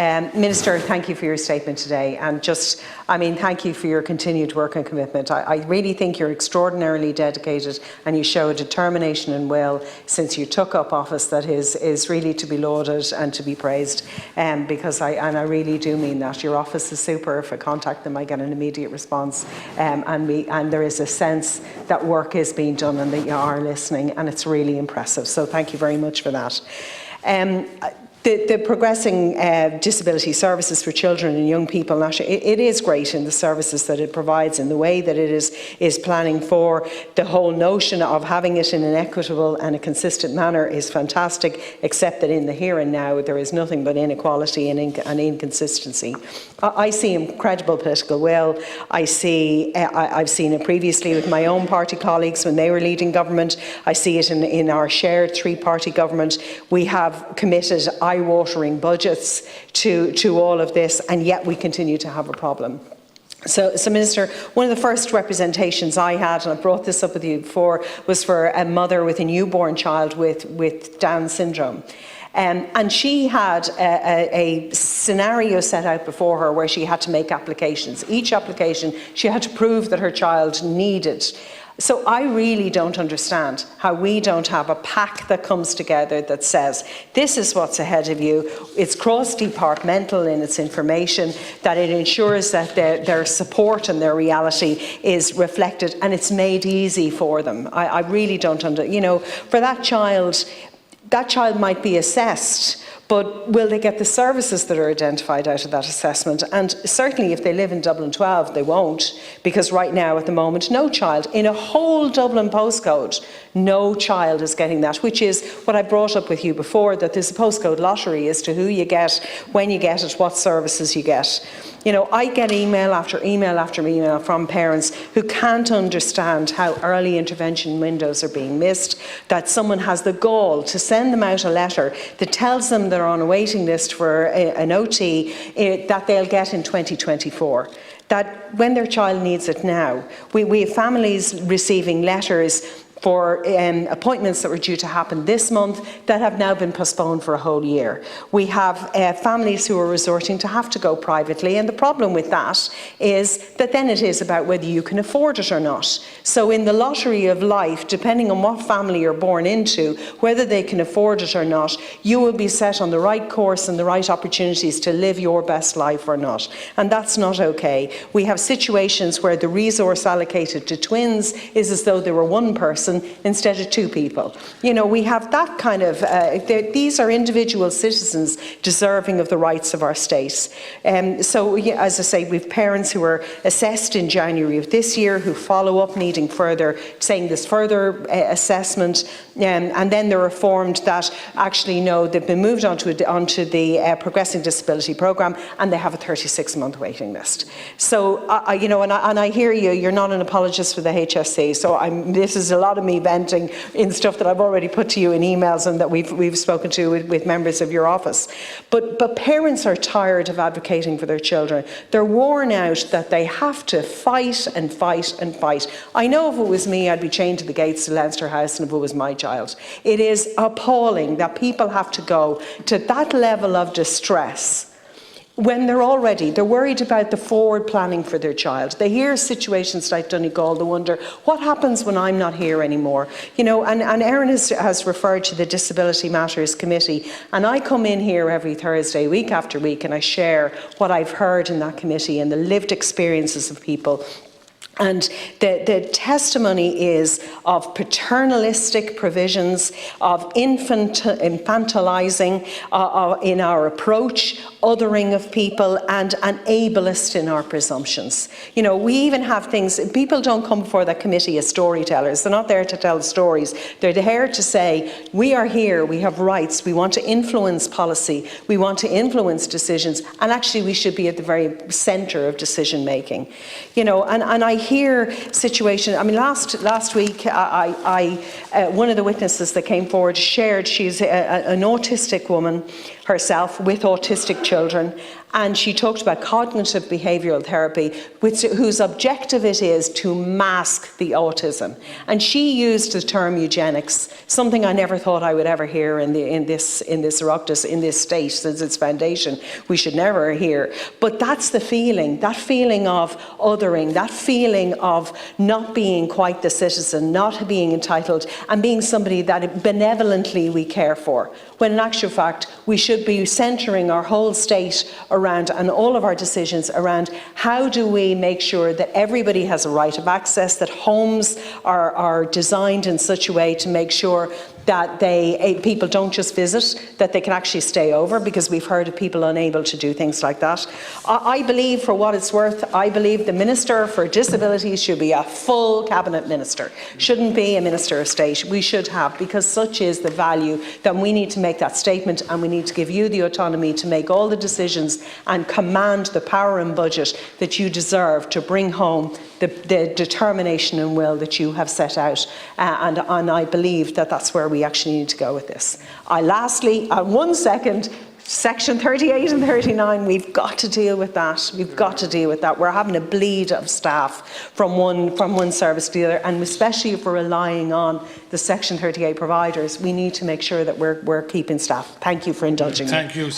Minister, thank you for your statement today, and thank you for your continued work and commitment. I really think you're extraordinarily dedicated, and you show a determination and will since you took up office that is really to be lauded and to be praised, because I really do mean that. Your office is super. If I contact them, I get an immediate response, and there is a sense that work is being done and that you are listening, and it's really impressive. So thank you very much for that. The progressing disability services for children and young people, it is great in the services that it provides, in the way that it is planning for. The whole notion of having it in an equitable and a consistent manner is fantastic, except that in the here and now there is nothing but inequality and inconsistency. I see incredible political will. I've seen it previously with my own party colleagues when they were leading government. I see it in our shared three-party government. We have committed eye-watering budgets to all of this, and yet we continue to have a problem. So Minister, one of the first representations I had, and I brought this up with you before, was for a mother with a newborn child with Down syndrome. And she had a scenario set out before her where she had to make applications. Each application, she had to prove that her child needed. So I really don't understand how we don't have a pack that comes together that says, this is what's ahead of you. It's cross-departmental in its information, that it ensures that their support and their reality is reflected, and it's made easy for them. I really don't for that child might be assessed, but will they get the services that are identified out of that assessment? And certainly if they live in Dublin 12, they won't, because right now at the moment, no child in a whole Dublin postcode, no child is getting that, which is what I brought up with you before, that there's a postcode lottery as to who you get, when you get it, what services you get. I get email after email after email from parents who can't understand how early intervention windows are being missed, that someone has the gall to send them out a letter that tells them they're on a waiting list for an OT that they'll get in 2024. That when their child needs it now, we have families receiving letters for appointments that were due to happen this month that have now been postponed for a whole year. We have families who are resorting to have to go privately, and the problem with that is that then it is about whether you can afford it or not. So in the lottery of life, depending on what family you're born into, whether they can afford it or not, you will be set on the right course and the right opportunities to live your best life or not. And that's not okay. We have situations where the resource allocated to twins is as though they were one person instead of two people. We have that kind of, these are individual citizens deserving of the rights of our state. So as I say, we have parents who were assessed in January of this year who follow up needing saying there's further assessment, and then they're informed that actually no, they've been moved onto the Progressing Disability Programme, and they have a 36-month waiting list. So, I hear you're not an apologist for the HSC, so this is a lot of me venting in stuff that I've already put to you in emails and that we've spoken to with members of your office. But parents are tired of advocating for their children. They're worn out that they have to fight and fight and fight. I know if it was me, I'd be chained to the gates of Leinster House, and if it was my child. It is appalling that people have to go to that level of distress when they're worried about the forward planning for their child. They hear situations like Donegal, they wonder, what happens when I'm not here anymore? And Erin has referred to the Disability Matters Committee, and I come in here every Thursday, week after week, and I share what I've heard in that committee and the lived experiences of people. And the testimony is of paternalistic provisions, of infantilizing in our approach, othering of people, and ableist in our presumptions. We even have things, people don't come before that committee as storytellers. They're not there to tell stories. They're there to say, we are here, we have rights, we want to influence policy, we want to influence decisions, and actually we should be at the very centre of decision making. And I hear situation. Last week, one of the witnesses that came forward shared she's an autistic woman. herself with autistic children, and she talked about cognitive behavioural therapy, whose objective it is to mask the autism. And she used the term eugenics, something I never thought I would ever hear in this Oireachtas, in this state, since its foundation. We should never hear. But that's the feeling, that feeling of othering, that feeling of not being quite the citizen, not being entitled, and being somebody that benevolently we care for. When in actual fact, we should be centering our whole state around, and all of our decisions around, how do we make sure that everybody has a right of access, that homes are designed in such a way to make sure that people don't just visit, that they can actually stay over, because we've heard of people unable to do things like that. I believe, for what it's worth, I believe the Minister for Disabilities should be a full cabinet minister, shouldn't be a Minister of State. We should have, because such is the value, that we need to make that statement, and we need to give you the autonomy to make all the decisions and command the power and budget that you deserve to bring home the determination and will that you have set out, and I believe that that's where we actually need to go with this. Lastly, 1 second, Section 38 and 39, we've got to deal with that. We've got to deal with that. We're having a bleed of staff from one service to the other, and especially if we're relying on the Section 38 providers, we need to make sure that we're keeping staff. Thank you for indulging me. Thank you.